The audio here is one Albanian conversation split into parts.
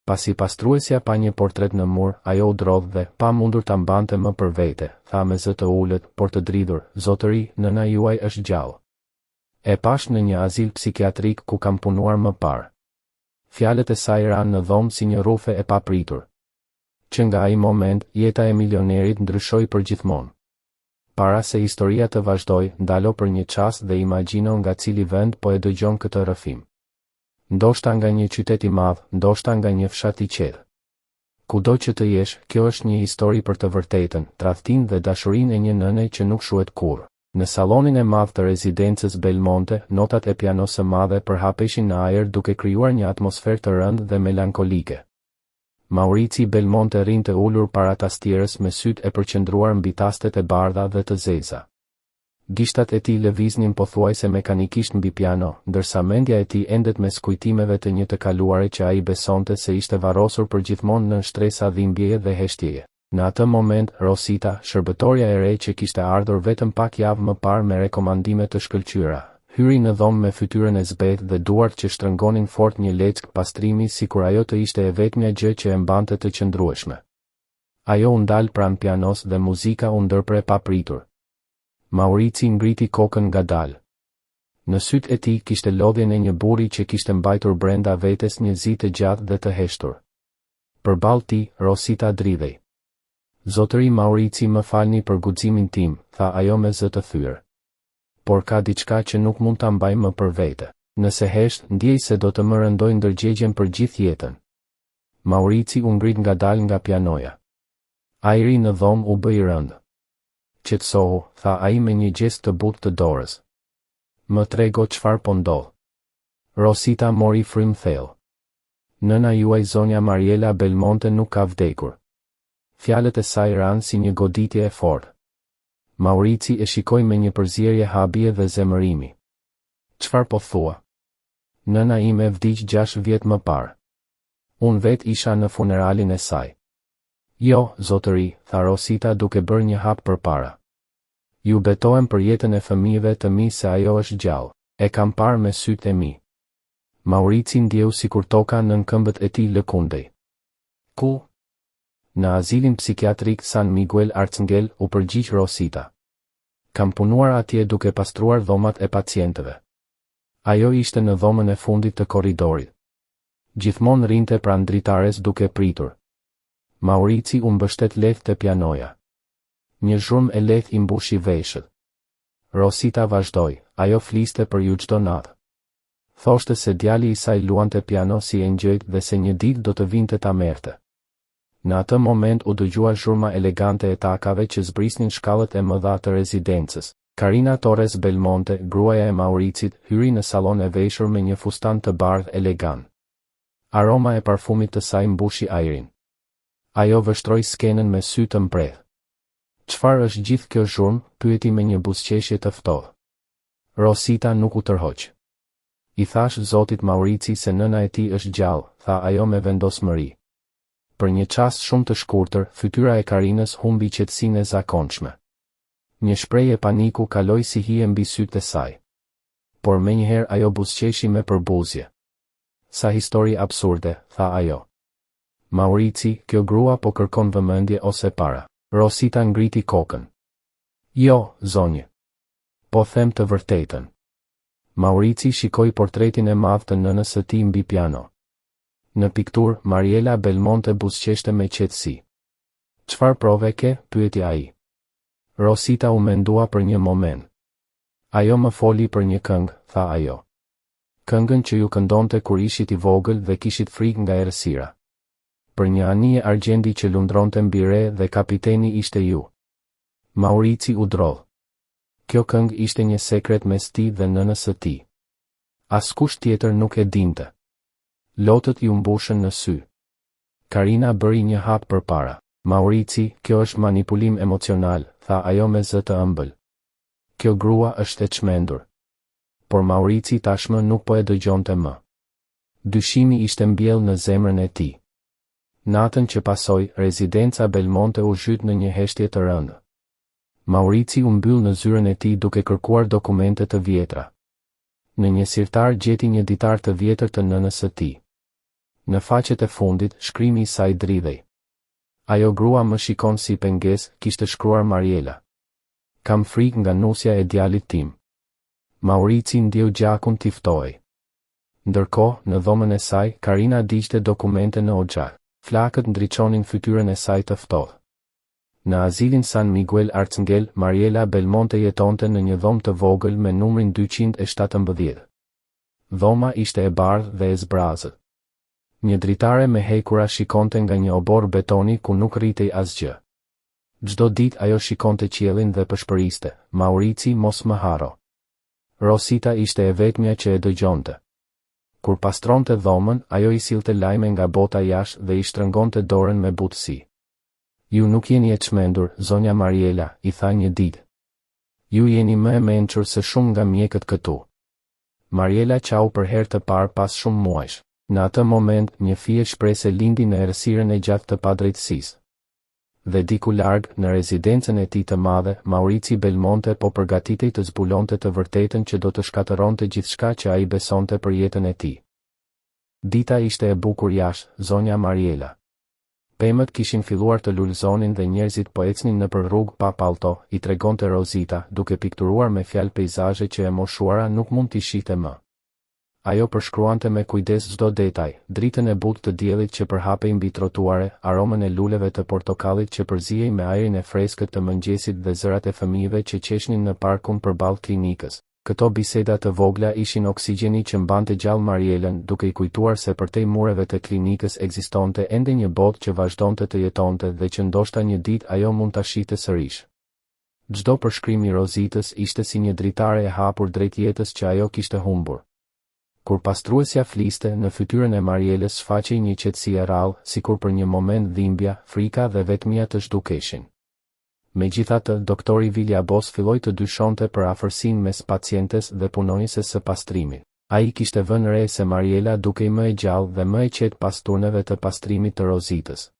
Pasi pastruesja pa një portret në mur, ajo u drodh dhe, pa mundur ta mbante më për vete, tha me zë të ulët, por të dridhur, zotëri, nëna juaj është gjallë. E pash në një azil psikiatrik ku kam punuar më parë. Fjalët e saj ranë në dhomë si një rufe e papritur. Që nga ai moment, jeta e milionerit ndryshoi përgjithmonë. Para se historia të vazhdoj, ndalo për një çast dhe imagjino nga cili vend po e dëgjon këtë rrëfim. Ndoshta nga një qytet i madh, ndoshta nga një fshat i qetë. Kudo që të jesh, kjo është një histori për të vërtetën, tradhtinë dhe dashurinë e një nëne që nuk shuhet kurrë. Në sallonin e madh të rezidencës Belmonte, notat e pianos së madhe përhapeshin në ajër duke krijuar një atmosferë të rëndë dhe melankolike. Maurici Belmonte rinte ulur para tastierës me sytë e përqendruar mbi tastet e bardha dhe të zeza. Gishtat e tij lëviznin pothuajse mekanikisht mbi piano, ndërsa mendja e tij endet mes kujtimeve të një të kaluare që ai besonte se ishte varrosur përgjithmonë në shtresa dhimbjeje dhe heshtjeje. Në atë moment, Rosita, shërbëtorja e re që kishte ardhur vetëm pak javë më parë me rekomandime të shkëlqyera, hyri në dhomë me fytyrën e zbehtë dhe duart që shtrëngonin fort një leckë pastrimi sikur ajo të ishte e vetmja gjë që e mbante të qëndrueshme. Ajo u ndal pranë pianos dhe muzika u ndërpre papritur. Maurici ngriti kokën ngadalë. Në sytë e tij kishte lodhjen e një burri që kishte mbajtur brenda vetes një zi të gjatë dhe të heshtur. Përballë tij, Rosita dridhej. Zotëri Maurici, më falni për guximin tim, tha ajo me zë të thyrë. Por ka diçka që nuk mund ta mbaj më për vete. Nëse hesht, ndjej se do të më rëndoj ndërgjegjen për gjithë jetën. Maurici u ngrit ngadalë nga pianoja. Ajri në dhomë u bë i rëndë. Qetësohu, tha ai me një gjest të butë të dorës. Më trego çfarë po ndodh. Rosita mori frym thellë. Nëna juaj zonja Mariela Belmonte nuk ka vdekur. Fjalët e saj ranë si një goditje e fortë. Maurici e shikoi me një përzierje habie dhe zemërimi. Çfarë po thua? Nëna ime vdiq 6 vjet më parë. Unë vet isha në funeralin e saj. Jo, zotëri, tha Rosita duke bërë një hap përpara. Ju betohem për jetën e fëmijëve të mi se ajo është gjallë. E kam parë me sytë e mi. Maurici ndjeu sikur toka nën këmbët e tij lëkundej. Ku? Në azilin psikiatrik San Miguel Arcangel, u përgjigj Rosita. Kam punuar atje duke pastruar dhomat e pacientëve. Ajo ishte në dhomën e fundit të korridorit. Gjithmonë rinte pranë dritares duke pritur. Maurici u mbështet lehtë te pianoja. Një zhurmë e lehtë i mbushi veshët. Rosita vazhdoi, ajo fliste për ju çdo natë. Thoshte se djali i saj luante piano si engjëjt dhe se një ditë do të vinte ta merrte. Në atë moment u dëgjua zhurma elegante e takave që zbrisnin shkallët e mëdha të rezidencës. Karina Torres Belmonte, gruaja e Mauricit, hyri në salon e veshur me një fustan të bardhë elegant. Aroma e parfumit të saj mbushi ajrin. Ajo vështroi skenën me sy të mprehë. Çfarë është gjithë kjo zhurmë? Pyeti me një buzëqeshje të ftohtë. Rosita nuk u tërhoq. I thash zotit Maurici se nëna e tij është gjallë, tha ajo me vendosmëri. Për një çast shumë të shkurtër, fytyra e Karinës humbi qetësinë e zakonshme. Një shprehje paniku kaloi si hije mbi sytë e saj. Por menjëherë ajo buzëqeshi me përbuzje. Sa histori absurde, tha ajo. Maurici, kjo grua po kërkon vëmendje ose para. Rosita ngriti kokën. Jo, zonjë. Po them të vërtetën. Maurici shikoi portretin e madh të nënës së tij mbi piano. Në pikturë, Mariela Belmonte buzëqeshte me qetësi. Çfarë prove ke? Pyeti ai. Rosita u mendua për një moment. Ajo më foli për një këngë, tha ajo. Këngën që ju këndonte kur ishit i vogël dhe kishit frikë nga errësira. Për një anije argjendi që lundronte mbi re dhe kapiteni ishte ju. Maurici u drodh. Kjo këngë ishte një sekret mes tij dhe nënës së tij. Askush tjetër nuk e dinte. Lotët ju mbushën në sy. Karina bëri një hap përpara. Maurici, kjo është manipulim emocional, tha ajo me zë të ëmbël. Kjo grua është e çmendur. Por Maurici tashmë nuk po e dëgjonte më. Dyshimi ishte mbjell në zemrën e tij. Natën që pasoi, rezidenca Belmonte u zhyt në një heshtje të rëndë. Maurici u mbyll në zyrën e tij duke kërkuar dokumente të vjetra. Në një sirtar gjeti një ditar të vjetër të nënës së tij. Në faqet e fundit, shkrimi I saj dridhej. Ajo grua më shikon si pengesë, kishte shkruar Mariela. Kam frikë nga nusja e djalit tim. Maurici ndjeu gjakun t'i ftohej. Ndërkohë, në dhomën e saj, Karina digjte dokumente në oxhar. Flakët ndriçonin fytyrën e saj të ftohtë. Në azilin San Miguel Arcangel, Mariela Belmonte jetonte në një dhomë të vogël me numrin 217. Dhoma ishte e bardhë dhe e zbrazët. Një dritare me hekura shikonte nga një obor betoni ku nuk rritej asgjë. Çdo ditë ajo shikonte qiellin dhe pëshpëriste, Maurici mos më haro. Rosita ishte e vetmja që e dëgjonte. Kur pastronte dhomën, ajo I sillte lajme nga bota jashtë dhe I shtrëngonte dorën me butësi. Ju nuk jeni e çmendur, zonja Mariela, I tha një ditë. Ju jeni më e mençur se shumë nga mjekët këtu. Mariela qau për herë të parë pas shumë muajsh. Në atë moment, një fije shprese lindi në errësirën e gjatë të padrejtësisë. Dhe diku larg, në rezidencën e tij të madhe, Maurici Belmonte po përgatitej të zbulonte të vërtetën që do të shkatëronte gjithçka që ai besonte për jetën e tij. Dita ishte e bukur jashtë, zonja Mariela. Pemët kishin filluar të lulëzonin dhe njerëzit po ecnin nëpër rrugë pa pallto, I tregonte Rosita, duke pikturuar me fjalë peizazhe që e moshuara nuk mund t'i shihte më. Ajo përshkruante me kujdes çdo detaj, dritën e butë të diellit që përhapej mbi trotuare, aromën e luleve të portokallit që përzihej me ajrin e freskët të mëngjesit dhe zërat e fëmijëve që qeshnin në parkun përballë klinikës. Këto biseda të vogla ishin oksigjeni që mbante gjallë Marielën, duke I kujtuar se përtej mureve të klinikës ekzistonte ende një botë që vazhdonte të jetonte dhe që ndoshta një ditë ajo mund ta shihte sërish. Çdo përshkrim I Rositës ishte si një dritare e hapur drejt jetës që ajo kishte humbur. Kur pastruesja fliste, në fytyrën e Marielës shfaqej një qetësi e rrallë, sikur për një moment dhimbja, frika dhe vetmia të zhdukeshin. Megjithatë, doktori Villabos filloi të dyshonte për afërsinë mes pacientes dhe punonjëses së pastrimit. Ai kishte vënë re se Mariela dukej më e gjallë dhe më e qetë pas turneve të pastrimit të Rositës.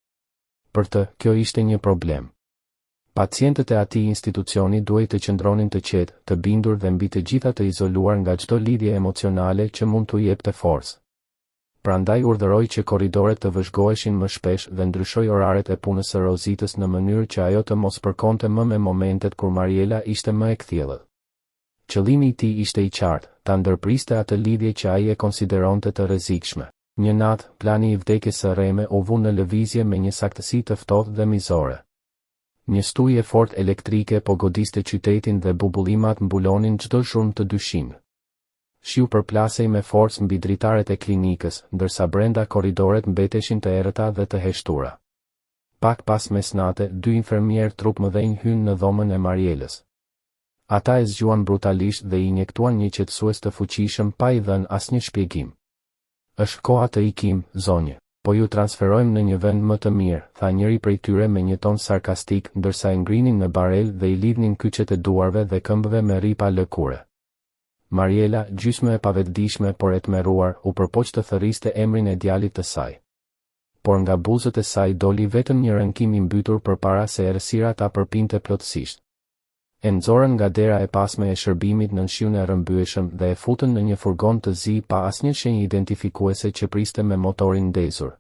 Për të, kjo ishte një problem. Pacientët e atij institucioni duhej të qëndronin të qetë, të bindur dhe mbi të gjitha të izoluar nga çdo lidhje emocionale që mund t'u jepte forcë. Prandaj urdhëroi që korridoret të vëzhgoheshin më shpesh dhe ndryshoi oraret e punës së Rositës në mënyrë që ajo të mos përkonte më me momentet kur Mariela ishte më e kthjellët. Qëllimi I tij ishte I qartë, ta ndërpriste atë lidhje që ai e konsideronte të rrezikshme. Një natë, plani I vdekjes së Reme u vu në lëvizje me një saktësi të ftohtë dhe mizore. Një stujë e fortë elektrike po godiste qytetin dhe bubullimat mbulonin çdo zhurmë të dyshim. Shiu përplasej me forcë mbi dritaret e klinikës, ndërsa brenda korridoret mbeteshin të errëta dhe të heshtura. Pak pas mesnate, 2 infermier trup mëdhenj hynë në dhomën e Marielës. Ata e zgjuan brutalisht dhe I injektuan një qetësues të fuqishëm pa I dhënë asnjë shpjegim. Është koha të ikim, zonjë. Po ju transferojmë në një vend më të mirë, tha njëri prej tyre me një ton sarkastik, ndërsa e ngrinin në barel dhe I lidhnin kyçet e duarve dhe këmbëve me ripa lëkure. Mariela, gjysmë e pavetdijshme por e tmerruar, u përpoq të thërriste emrin e djalit të saj. Por nga buzët e saj doli vetëm një rënkim I mbytur përpara se errësira ta përpinte plotësisht. E nxorën nga dera e pasme e shërbimit në shiun e rrëmbyeshëm dhe e futën në një furgon të zi pa asnjë shenjë identifikuese që priste me motorin ndezur.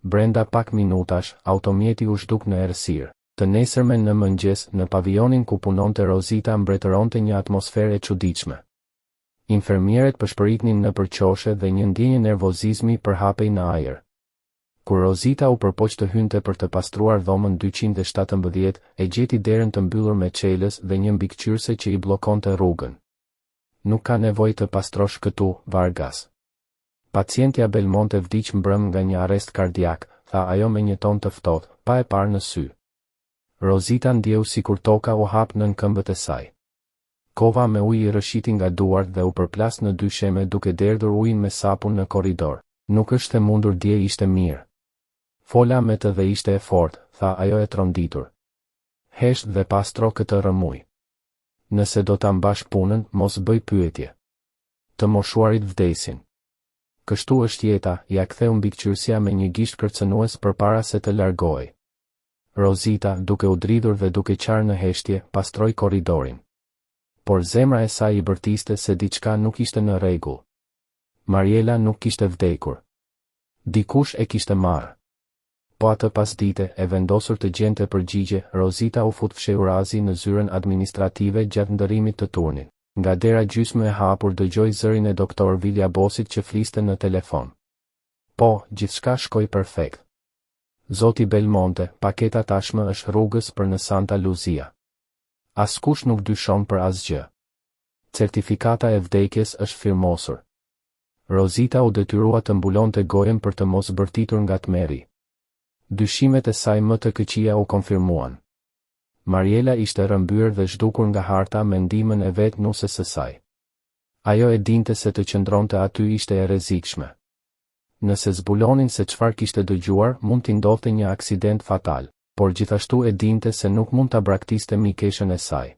Brenda pak minutash, automjeti u zhduk në errësirë. Të nesërmen në mëngjes, në pavionin ku punonte Rosita mbretëronte një atmosferë e çuditshme. Infermierët përshpëritnin nëpër qoshe dhe një ndjenjë nervozizmi përhapej në ajër. Kur Rosita u përpoq të hynte për të pastruar dhomën 217, e gjeti derën të mbyllur me çelës dhe një mbikëqyrse që I bllokonte rrugën. Nuk ka nevojë të pastrosh këtu, Vargas. Pacientja Belmonte vdiq mbrëm nga një arrest kardiak, tha ajo me një ton të ftohtë, pa e parë në sy. Rosita ndjeu sikur toka u hap nën këmbët e saj. Kova me ujë I rrëshiti nga duart dhe u përplas në 2 sheme duke derdhur ujin me sapun në korridor. Nuk është e mundur dje ishte mirë. Fola me të dhe ishte e fortë, tha ajo e tronditur. Hesht dhe pastro këtë rrëmuj. Nëse do ta mbash punën, mos bëj pyetje. Të moshuarit vdesin. Kështu është jeta, ja ktheu mbikëqyrësia me një gisht kërcënues përpara se të largohej. Rosita, duke u dridhur dhe duke qarë në heshtje, pastroi korridorin. Por zemra e saj I bërtiste se diçka nuk ishte në rregull. Mariela nuk kishte vdekur. Dikush e kishte marrë. Po atë pasdite, e vendosur të gjente përgjigje, Rosita u fut fshehurazi në zyrën administrative gjatë ndërimit të turnit. Nga dera gjysmë e hapur dëgjoi zërin e doktor Viljabosit që fliste në telefon. Po, gjithçka shkoi perfekt. Zoti Belmonte, paketa tashmë është rrugës për në Santa Luzia. Askush nuk dyshon për asgjë. Certifikata e vdekjes është firmosur. Rosita u detyrua të mbulonte gojen për të mos bërtitur nga tmerri. Dyshimet e saj më të këqija u konfirmuan. Mariela ishte rrëmbyer dhe zhdukur nga harta me ndihmën e vet nusës së saj. Ajo e dinte se të qëndronte aty ishte e rrezikshme. Nëse zbulonin se çfarë kishte dëgjuar, mund t'i ndodhte një aksident fatal, por gjithashtu e dinte se nuk mund ta braktiste mikeshën e saj.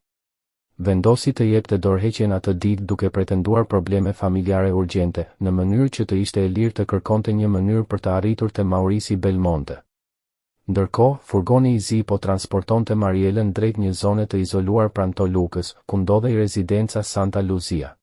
Vendosi të jepte dorëheqjen atë ditë duke pretenduar probleme familjare urgjente, në mënyrë që të ishte e lirë të kërkonte një mënyrë për të arritur te Maurici Belmonte. Ndërkohë, furgoni i zi po transportonte Marielën drejt një zone të izoluar pranë Tolukës, ku ndodhej rezidenca Santa Luzia.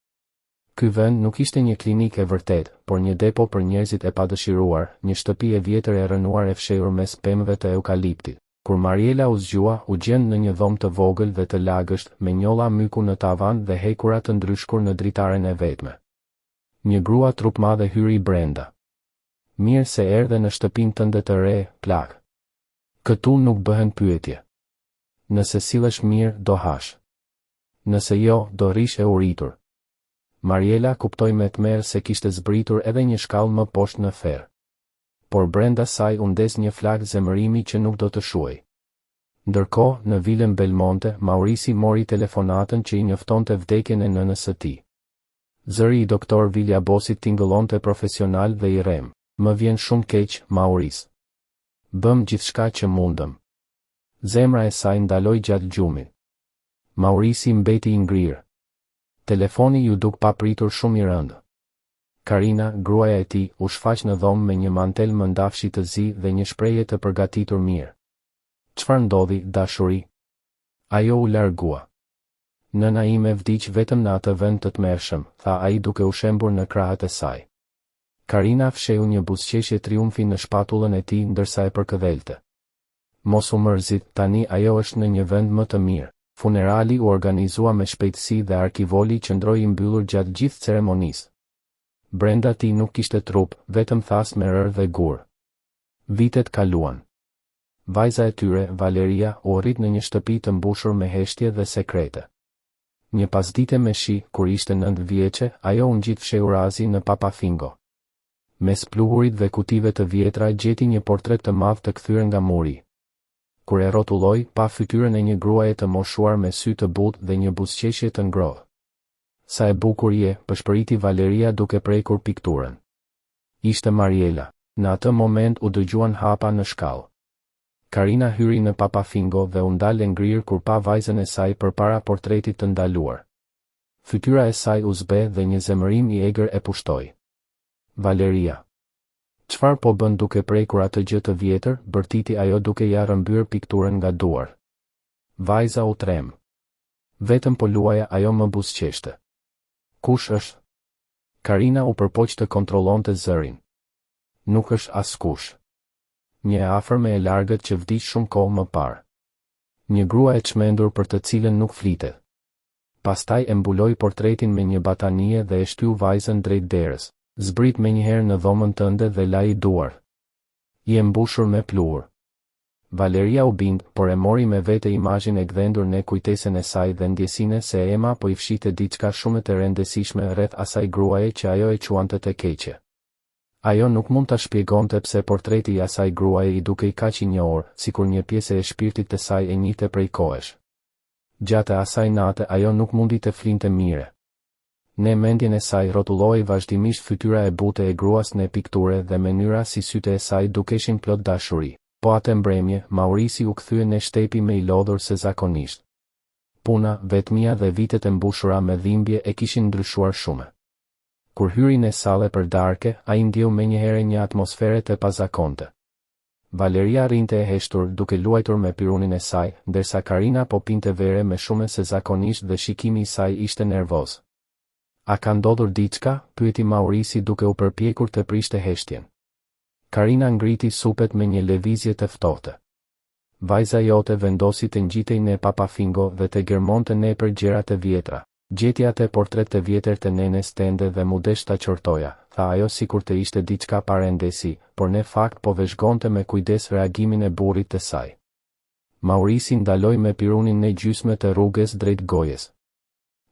Ky vend nuk ishte një klinikë e vërtet, por një depo për njerëzit e padëshiruar, një shtëpi e vjetër e rënuar e fshehur mes pemëve të eukaliptit. Kur Mariela u zgjua, u gjend në një dhomë të vogël dhe të lagësht, me njolla myku në tavan dhe hekura të ndryshkur në dritaren e vetme. Një grua trupmadhe hyri brenda. Mirë se erdhe në shtëpinë tënde të re, plak. Këtu nuk bëhen pyetje. Nëse sillesh mirë, do hash. Nëse jo, do rish e uritur. Mariela kuptoi me tmerr se kishte zbritur edhe një shkallë më poshtë në ferr. Por brenda saj u ndes një flak zemërimi që nuk do të shuhej. Ndërkohë, në vilën Belmonte, Maurici mori telefonatën që i njoftonte vdekjen e nënës së tij. Zëri i doktor Viljabosit tingëllonte profesional dhe i rrem. Më vjen shumë keq, Maurice. Bëm gjithçka që mundëm. Zemra e saj ndaloi gjatë gjumit. Maurici mbeti i ngrirë. Telefoni ju duk papritur shumë i rëndë. Karina, gruaja e tij, u shfaq në dhomë me një mantel mëndafshi të zi dhe një shprehje të përgatitur mirë. Çfarë ndodhi, dashuri? Ajo u largua. Nëna ime vdiq vetëm në atë vend të tmerrshëm, tha ai duke u shembur në krahët e saj. Karina fshehu një buzëqeshje triumfi në shpatullën e tij ndërsa e përkëdhelte. Mos u mërzit, tani ajo është në një vend më të mirë. Funerali u organizua me shpejtësi dhe arkivoli qëndroi i mbyllur gjatë gjithë ceremonisë. Brenda tij nuk kishte trup, vetëm thas me rër dhe gur. Vitet kaluan. Vajza e tyre, Valeria, u rrit në një shtëpi të mbushur me heshtje dhe sekrete. Një pasdite me shi, kur ishte 9 vjeçe, ajo u ngjit fshehurazi në Papafingo. Mes pluhurit dhe kutive të vjetra gjeti një portret të madh të kthyer nga muri. Kur e rrotulloi, pa fytyrën e një gruaje të moshuar me sy të butë dhe një buzëqeshje të ngrohtë. Sa e bukur je, pëshpëriti Valeria duke prekur pikturën. Ishte Mariela. Në atë moment u dëgjuan hapa në shkallë. Karina hyri në Papafingo dhe u ndal e ngrirë kur pa vajzën e saj përpara portretit të ndaluar. Fytyra e saj u zbe dhe një zemërim i egër e pushtoi. Valeria. Çfarë po bën duke prekur atë gjë të vjetër, bërtiti ajo duke ja rrëmbyer pikturën nga duar. Vajza u trem. Vetëm po luaja, ajo më buzëqeshte. Kush është? Karina u përpoq të kontrollonte zërin. Nuk është askush. Një e afërme e largët që vdiq shumë kohë më parë. Një grua e çmendur për të cilën nuk flitet. Pastaj e mbuloi portretin me një batanie dhe e shtyu vajzën drejt derës. Zbrit me njëherë në dhomën tënde dhe la i duar. I e mbushur me pluhur. Valeria u bind, por e mori me vete imazhin e gdhendur në kujtesën e saj dhe ndjesinë se ema po i fshite diçka shumë të rëndësishme rreth asaj gruaje që ajo e quante të keqe. Ajo nuk mund ta shpjegonte pse portreti i asaj gruaje i dukej kaq i njohur, sikur një pjesë e shpirtit të saj e njihte prej kohësh. Gjatë asaj nate ajo nuk mundi të flinte mire. Në mendjen e saj rrotulloi vazhdimisht fytyra e butë e gruas në pikture dhe mënyra si sytë e saj dukeshin plot dashuri. Po atë mbrëmje, Maurici u kthye në shtepi me i lodhur se zakonisht. Puna, vetmia dhe vitet e mbushura me dhimbje e kishin ndryshuar shumë. Kur hyri në sallë për darke, ai ndjeu menjëherë një atmosferë të pazakonte. Valeria rinte e heshtur duke luajtur me pirunin e saj, ndërsa Karina po pinte vere me shumë se zakonisht dhe shikimi i saj ishte nervoz. A ka ndodhur diçka? Pyeti Maurici duke u përpjekur të prishte heshtjen. Karina ngriti supet me një lëvizje të ftohtë. Vajza jote vendosi të ngjitej ne papafingo dhe të gërmonte ne për gjëra të vjetra. Gjeti atë portret të vjetër të nenes tende dhe mu desh ta qortoja, tha ajo sikur të ishte diçka parendesi, por në fakt po vëzhgonte me kujdes reagimin e burrit të saj. Maurisi ndaloi me pirunin në gjysmë të rrugës drejt gojës.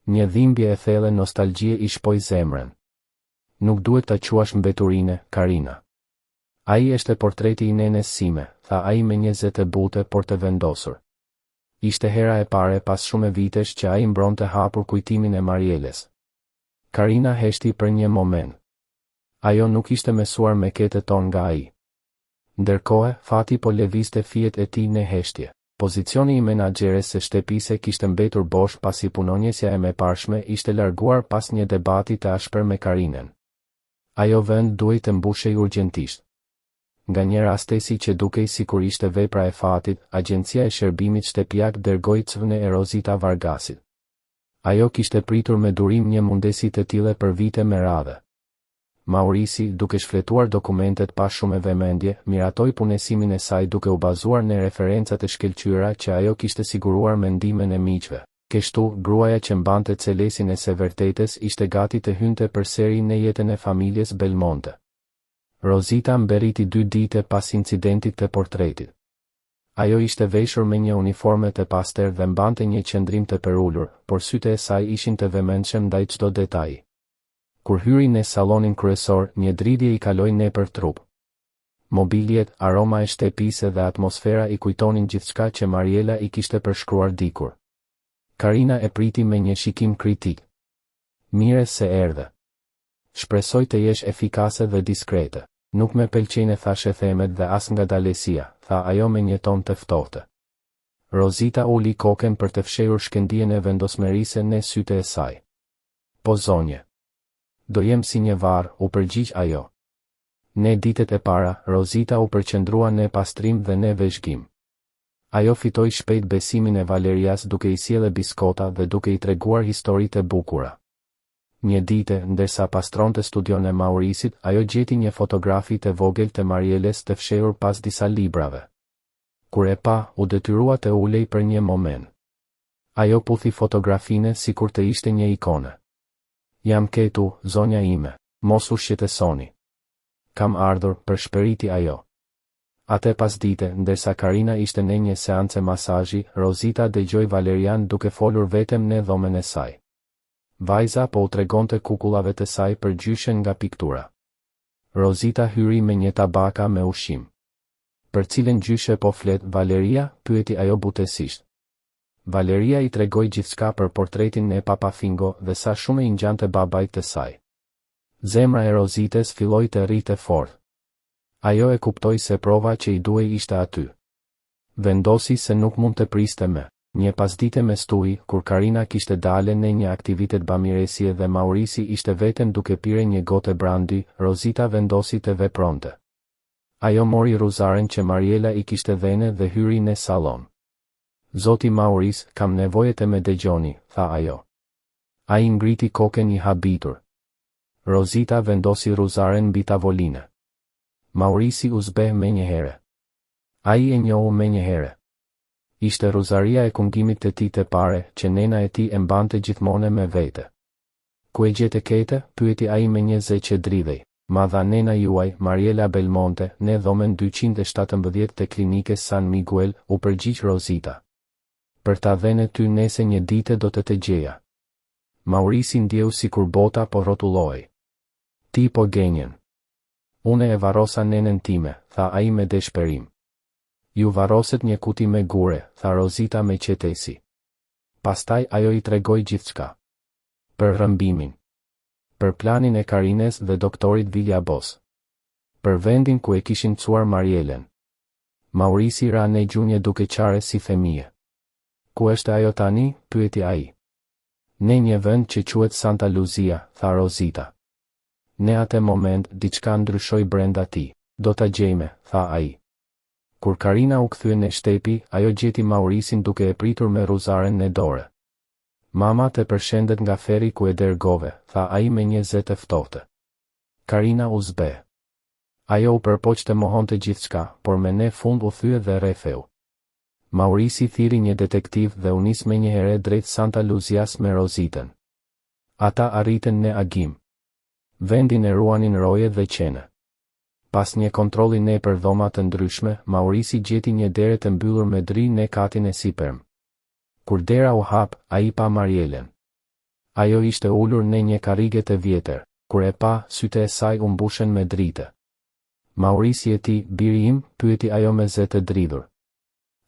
Një dhimbje e thellë nostalgjie i shpoj zemrën. Nuk duhet ta quash mbeturine, Karina. Ai është portreti i nenes sime, tha ai me një zë të butë por të vendosur. Ishte hera e pare pas shumë vitesh që ai mbronte hapur kujtimin e Marieles. Karina heshti për një moment. Ajo nuk ishte mësuar me ketët ton nga ai. Ndërkohë, fati po lëvizte fijet e tij në heshtje. Pozicioni i menaxheres së shtëpisë kishte mbetur bosh pasi punonjësja e mëparshme ishte larguar pas një debati të ashpër me Karinën. Ajo vend duhej të mbushej urgjentisht. Nga një rastesi që dukej sikur ishte vepra e fatit, Agjencia e Shërbimit Shtëpiak dërgoi CV-n e Rozita Vargasit. Ajo kishte pritur me durim një mundësi të tillë për vite me radhë. Maurisi, duke shfletuar dokumentet pa shumë vëmendje, miratoi punësimin e saj duke u bazuar në referencat e shkëlqyera që ajo kishte siguruar me ndihmën e miqve. Kështu, gruaja që mbante celesin e së vërtetës ishte gati të hynte përsëri në jetën e familjes Belmonte. Rozita mberiti 2 ditë pas incidentit të portretit. Ajo ishte veshur me një uniforme të pastër dhe mbante një qëndrim të përulur, por sytë e saj ishin të vëmendshëm ndaj çdo detaji. Kur hyri në salonin kryesor, një dridhje i kaloi nëpër trup. Mobiljet, aroma e shtëpisë dhe atmosfera i kujtonin gjithçka që Mariela i kishte përshkruar dikur. Karina e priti me një shikim kritik. Mire se erdhe. Shpresoj të jesh efikase dhe diskrete. Nuk me pëlqejnë thashe themet dhe as nga dalesia, tha ajo me një ton të ftohtë. Rozita uli kokën për të fshehur shkëndijën e vendosmërisë në sytë e saj. Po zonje. Do jem si një varr, u përgjigj ajo. Në ditët e para, Rozita u përqendrua në pastrim dhe në veshgim. Ajo fitoi shpejt besimin e Valerias duke i sjellë biskota dhe duke i treguar historitë e bukura. Një ditë, ndërsa pastronte studion e Maurisit, ajo gjeti një fotografi të vogël të Marieles të fshehur pas disa librave. Kur e pa, u detyrua të ulej për një moment. Ajo puthi fotografinë sikur të ishte një ikone. Jam këtu, zonja ime, mos u shqetësoni. Kam ardhur, përshpëriti ajo. Atë pas dite, ndërsa Karina ishte në një seancë masazhi, Rozita dëgjoi Valerian duke folur vetëm në dhomën e saj. Vajza po u tregonte kukullave të saj për gjyshen nga piktura. Rozita hyri me një tabaka me ushqim. Për cilën gjyshe po flet Valeria, pyeti ajo butësisht. Valeria i tregoi gjithçka për portretin e Papafingo dhe sa shumë i ngjante babait të saj. Zemra e Rozites filloi të rritë fort. Ajo e kuptoi se prova që i duhej ishte aty. Vendosi se nuk mund të priste më. Një pasdite me stuhi, kur Karina kishte dale në një aktivitet bamirësie dhe Maurisi ishte vetëm duke pirë një gotë brandi, Rozita vendosi të vepronte. Ajo mori ruzaren që Mariela i kishte dhënë dhe hyri në salon. Zoti Mauris, kam nevojë të më dëgjoni, tha ajo. Ai ngriti kokën i habitur. Rozita vendosi ruzaren mbi tavolinë. Maurisi u zbeh me një herë. Ai e njohu me një herë. Ishte rozaria e kungimit të tij të pare, që nena e tij e mbante gjithmonë me vete. Ku e gjete këtë? Pyeti ai me një zë që dridhej. Ma dha nena juaj, Mariela Belmonte, në dhomën 217 të klinikës San Miguel, u përgjigj Rozita. Për ta dhënë ty nese një ditë do të gjeja. Maurisi ndjeu sikur bota po rrotulloi. Ti po gënjen. Unë e varrosa nenën time, tha ai me dëshpërim. Ju varroset një kuti me gure, tha Rozita me qetësi. Pastaj ajo i tregoi gjithçka. Për rrëmbimin. Për planin e Karines dhe doktorit Villabos. Për vendin ku e kishin çuar Marielen. Maurisi ra në gjunjë duke qare si fëmijë. Ku është ajo tani? Pyeti ai. Në një vend që quhet Santa Luzia, tha Rozita. Në atë moment, diçka ndryshoi brenda tij. Do ta gjejme, tha ai. Kur Karina u kthye në shtëpi, ajo gjeti Maurisin duke e pritur me ruzaren në dorë. Mama të përshëndet nga feri ku e dërgove, tha ai me një zë të ftohtë. Karina u zbe. Ajo u përpoq të mohonte gjithçka, por me ne fund u thye dhe rretheu. Maurici thiri një detektiv dhe u nis menjëherë drejt Santa Luzias me Rositën. Ata arritën në agim. Vendin e ruanin roje dhe qene. Pas një kontrolli nëpër dhoma të ndryshme, Maurici gjeti një dere të mbyllur me dri në katin e sipërm. Kur dera u hap, ai pa Marielen. Ajo ishte ulur në një karrige të vjetër, kur e pa, sytë e saj u mbushen me dritë. Maurici e ti, biri im, pyeti ajo me zë të dridhur.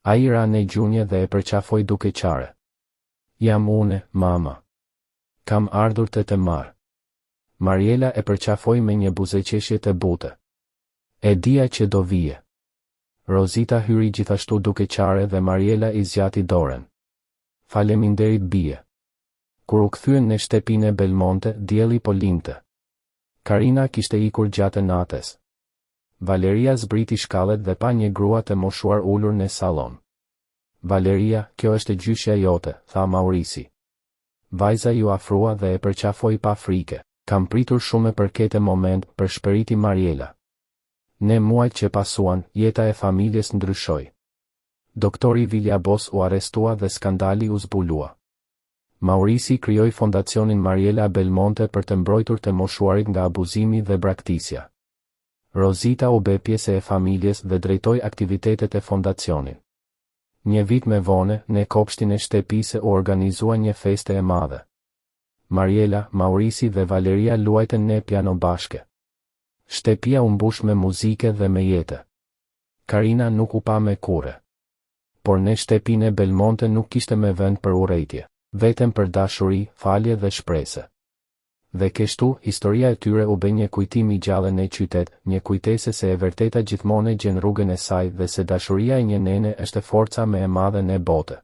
Ai ra në gjunjë dhe e përqafoi duke qare. Jam une, mama. Kam ardhur të marr. Mariela e përqafoi me një buzëqeshje të butë. E dia që do vije. Rosita hyri gjithashtu duke qare dhe Mariela i zgjati dorën. Faleminderit bie. Kur u kthyen në shtëpinë e Belmonte, dielli po linte. Karina kishte ikur gjatë natës. Valeria zbriti shkallet dhe pa një grua të moshuar ulur në salon. Valeria, kjo është gjyshja jote, tha Maurici. Vajza ju afrua dhe e përqafoi pa frike. Kam pritur shumë për këtë moment, përshpëriti Mariela. Në muajt që pasuan, jeta e familjes ndryshoi. Doktori Villabos u arrestua dhe skandali u zbulua. Maurici krijoi fondacionin Mariela Belmonte për të mbrojtur të moshuarit nga abuzimi dhe braktisja. Rosita u bë pjesë e familjes dhe drejtoi aktivitetet e fondacionit. Një vit më vonë, në kopshtin e shtëpisë u organizua një feste e madhe. Mariela, Maurici dhe Valeria luajtën në piano bashke. Shtëpia u mbush me muzike dhe me jetë. Karina nuk u pa me kurrë. Por në shtëpinë e Belmonte nuk kishte me vend për urrëtie, vetëm për dashuri, falje dhe shpresë. Dhe kështu, historia e tyre u bë një kujtim i gjallë në qytet, një kujtesë se e vërteta gjithmonë gjen rrugën e saj dhe se dashuria e një nene është forca më e madhe në botë.